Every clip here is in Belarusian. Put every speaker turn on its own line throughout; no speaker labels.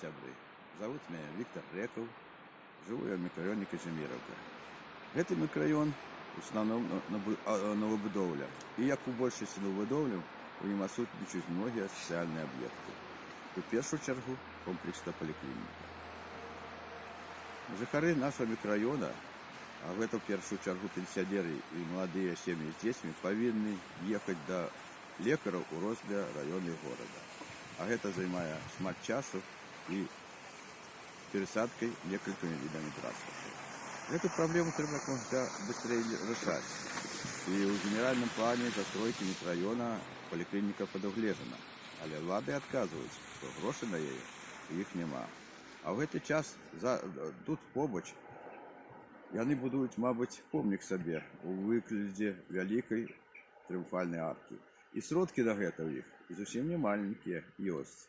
сябры. Зовут меня Виктор Греков. Живу я в микрорайоне Казимировка. Гэты микрорайон в основном новобудовля. І як у большасці новобудовляў, у ім адсутнічаюць многія сацыяльныя аб'екты. У першую чаргу комплексна паліклініка. Жыхары нашего микрорайона, а гэта в першую чаргу пенсіянеры і маладыя сем'і з дзецьмі, павінны ехаць да лекараў у розныя раёны горада. А гэта займае шмат часу і пересадкой некалькими видами транспорта. Эту проблему треба как можно быстрее решать. И в генеральном плане застройки микрорайона поликлиника подогледжена. Але влады отказываются, что грошей на яе их нема. А в этот час тут побач яны будуюць, мабуть, помнік сабе у выглядзе вялікай трыумфальнай аркі. І сродкі на гэта ў іх і зусім не маленькія ёсць.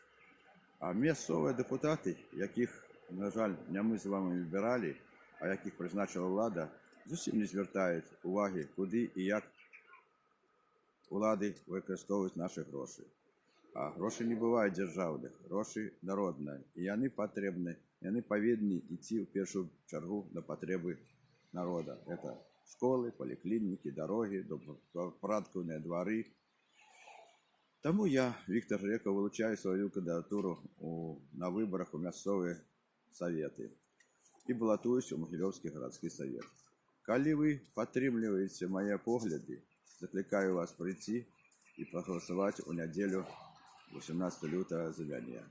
А мясцовыя дэпутаты, якіх, на жаль, не мы з вами выбіралі, а якіх прызначила ўлада, зусім не звяртаюць увагі, куды і як улады выкарыстоўваюць нашы грошы. А грошы не бываюць дзяржаўных, грошы народныя, і яны патрэбны, яны павінны ісці ў першую чаргу на патрэбы народа. Это школы, паліклінікі, дарогі, добрапарадкаваныя двары. Таму я, Виктор Греков, вылучаю свою кандидатуру на выборах у мясцовыя советы и балатуюсь у Могилевский городский совет. Калі вы падтрымліваеце мои погляды, закликаю вас прийти и проголосовать у неделю 18 лютого за мяне.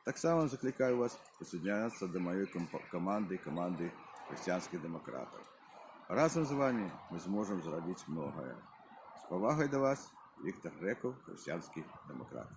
Таксама закликаю вас присоединяться до моей команды христианских демократов. Разом с вами мы сможем зрабіць многое. С повагой до вас, Виктор Греков, христианский демократ.